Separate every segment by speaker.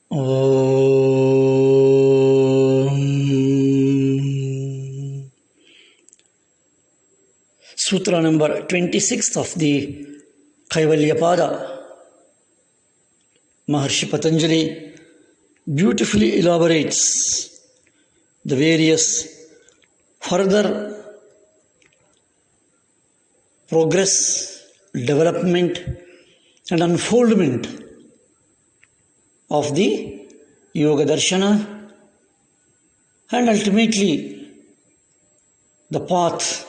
Speaker 1: Om. Sutra number 26 of the Kaivalya Pada. Maharshi Patanjali beautifully elaborates the various further progress, development and unfoldment of the Yoga Darshana and ultimately the path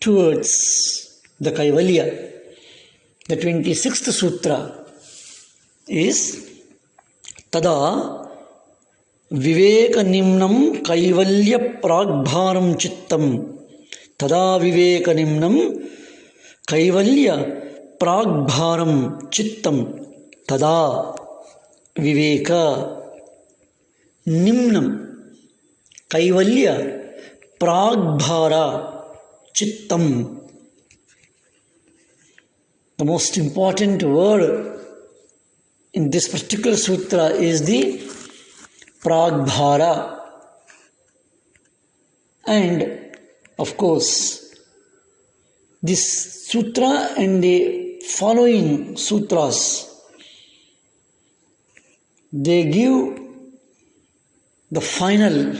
Speaker 1: towards the Kaivalya. The 26th Sutra is Tada Vivekanimnam Kaivalya Pragbharam Chittam. Tada Vivekanimnam Kaivalya Pragbharam Chittam. Tada Viveka Nimnam Kaivalya Pragbhara Chittam. The most important word in this particular sutra is the Pragbhara. And of course, this sutra and the following sutras, they give the final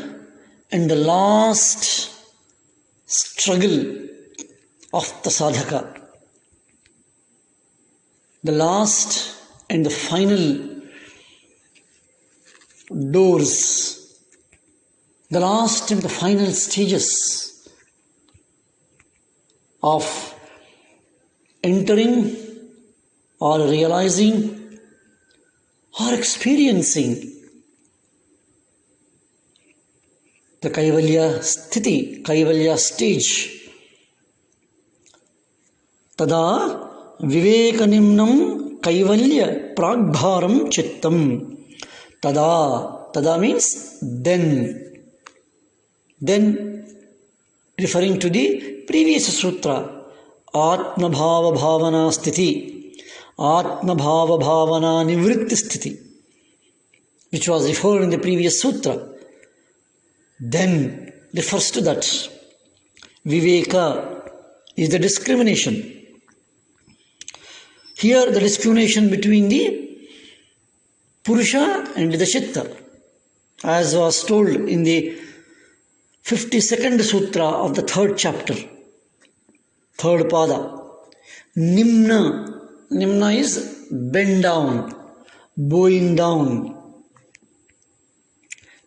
Speaker 1: and the last struggle of the sadhaka. The last and the final doors, the last and the final stages of entering or realizing or experiencing the Kaivalya sthiti, Kaivalya stage. Tada Vivekanimnam Kaivalya Pragbharam Chittam. Tada means then. Then referring to the previous sutra, Atma Bhava Bhavana Sthiti, Atma Bhava Bhavana Nivritti Sthiti, which was referred in the previous sutra. Then refers to that. Viveka is the discrimination. Here the discrimination between the Purusha and the Chitta, as was told in the 52nd Sutra of the 3rd chapter, 3rd Pada. Nimna is bend down, bowing down.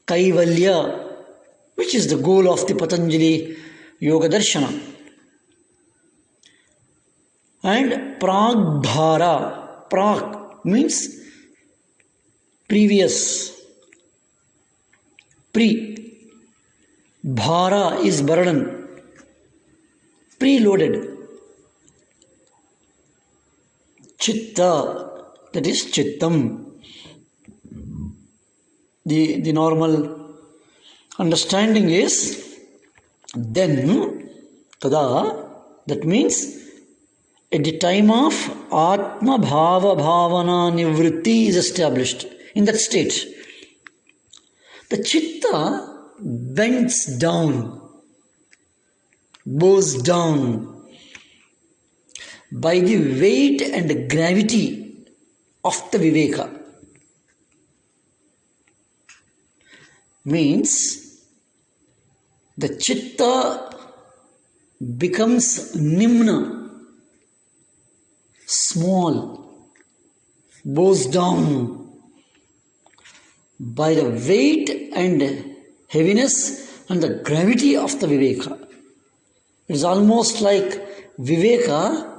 Speaker 1: Kaivalya, which is the goal of the Patanjali Yoga Darshana. And Pragbhara. Prag means previous. Bhara is burden. Preloaded. Chitta, that is Chittam. The normal understanding is then, tada, that means at the time of Atma Bhava Bhavana Nivritti is established. In that state, the Chitta bends down, bows down by the weight and gravity of the Viveka. Means the Chitta becomes Nimna, small, bows down by the weight and heaviness and the gravity of the Viveka. It is almost like Viveka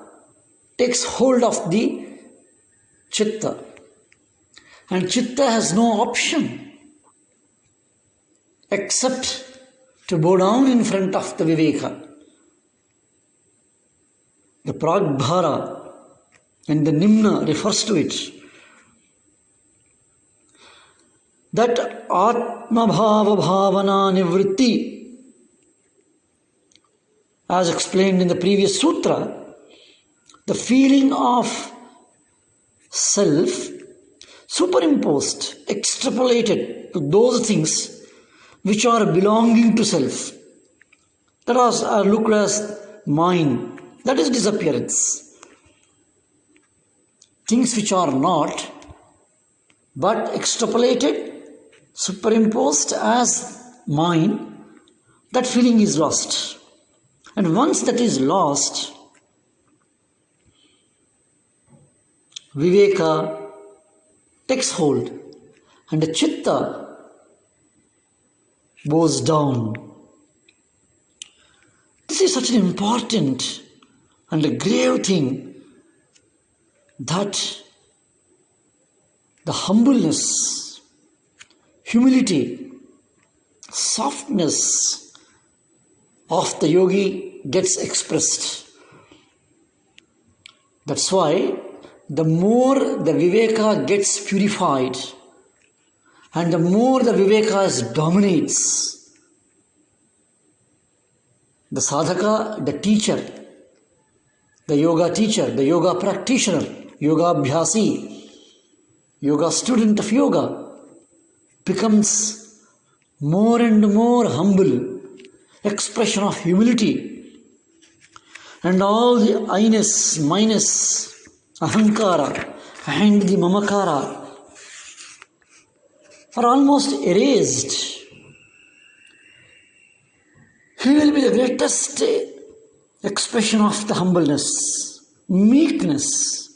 Speaker 1: takes hold of the Chitta, and Chitta has no option except to bow down in front of the Viveka. The Pragbhara and the Nimna refers to it. That Atma Bhava Bhavana Nivritti, as explained in the previous sutra, the feeling of self superimposed, extrapolated to those things which are belonging to self. That are looked as mine. That is disappearance. Things which are not, but extrapolated, superimposed as mine, that feeling is lost. And once that is lost, Viveka takes hold and the chitta goes down. This is such an important and a grave thing, that the humbleness, humility, softness of the yogi gets expressed. That's why the more the Viveka gets purified and the more the Viveka dominates, the sadhaka, the teacher, the yoga practitioner, yoga abhyasi, yoga student of yoga becomes more and more humble, expression of humility, and all the I-ness, minus, ahankara and the mamakara are almost erased. He will be the greatest expression of the humbleness, meekness.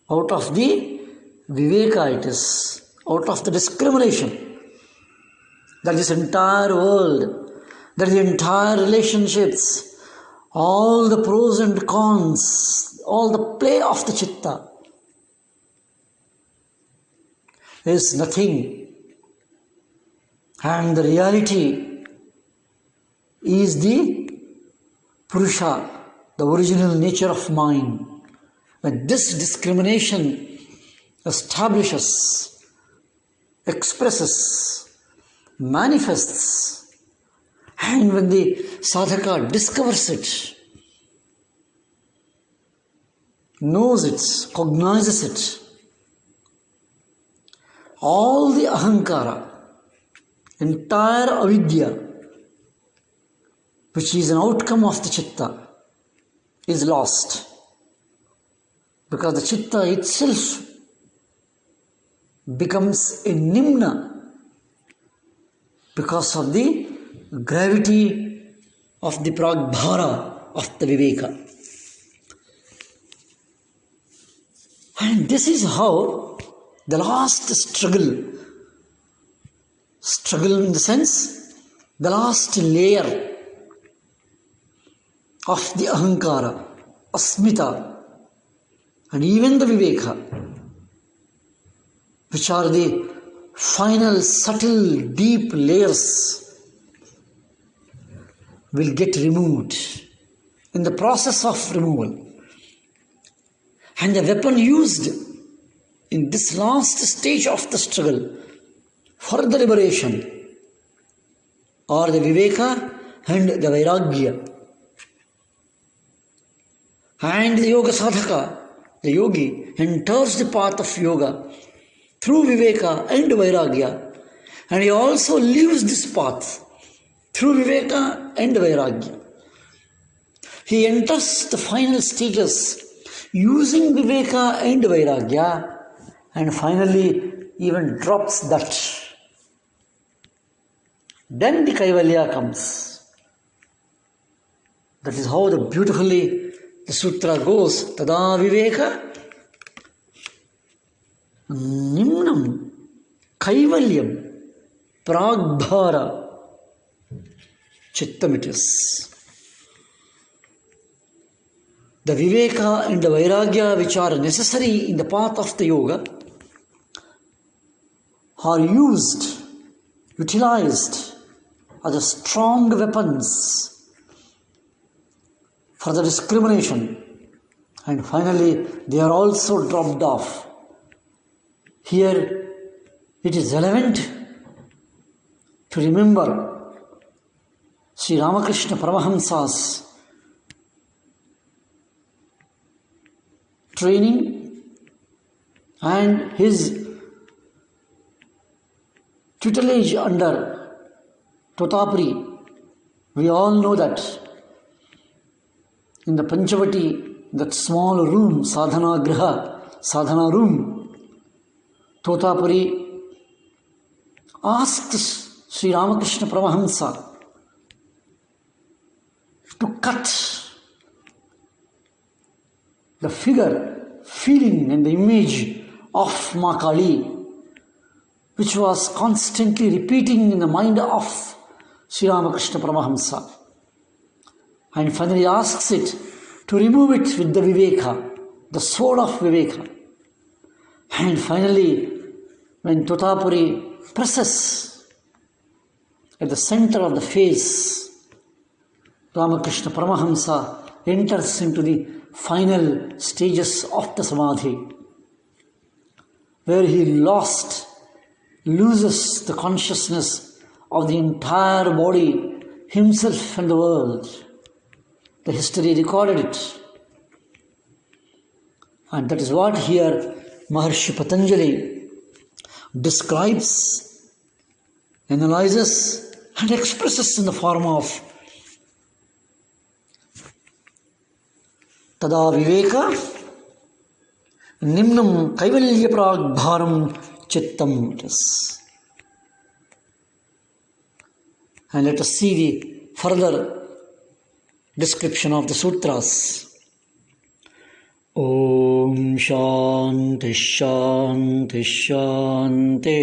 Speaker 1: Out of the Viveka it is, out of the discrimination, that this entire world, that the entire relationships, all the pros and cons, all the play of the chitta is nothing. And the reality is the Purusha, the original nature of mind. When this discrimination establishes, expresses, manifests, and when the sadhaka discovers it, knows it, cognizes it, all the ahankara, entire avidya, which is an outcome of the chitta, is lost. Because the chitta itself becomes a nimna because of the gravity of the pragbhara of the Viveka. And this is how the last struggle in the sense, the last layer of the ahankara, asmita, and even the Viveka, which are the final, subtle, deep layers, will get removed in the process of removal. And the weapon used in this last stage of the struggle for the liberation are the Viveka and the Vairagya. And the yoga sadhaka, the yogi, enters the path of yoga through Viveka and Vairagya, and he also leaves this path through Viveka and Vairagya. He enters the final stages using Viveka and Vairagya, and finally even drops that. Then the Kaivalya comes. That is how the beautifully the sutra goes. Tada Viveka Nimnam Kaivalyam Pragbhara Chittam it is. The Viveka and the Vairagya, which are necessary in the path of the yoga, are utilized as the strong weapons for the discrimination, and finally they are also dropped off. Here it is relevant to remember Sri Ramakrishna Paramahamsa's training and his tutelage under Totapuri. We all know that in the Panchavati, that small room, sadhana griha, sadhana room, Totapuri asked Sri Ramakrishna Paramahamsa to cut the figure, feeling and the image of Ma Kali, which was constantly repeating in the mind of Sri Ramakrishna Paramahamsa. And finally asks it to remove it with the Viveka, the sword of Viveka. And finally, when Totapuri presses at the center of the face, Ramakrishna Paramahamsa enters into the final stages of the Samadhi, where he loses the consciousness of the entire body, himself and the world. The history recorded it. And that is what here Maharshi Patanjali describes, analyzes and expresses in the form of Tada Viveka Nimnam Kaivalya Pragbharam Chittam. And let us see the further description of the sutras. Om Shanti Shanti Shanti.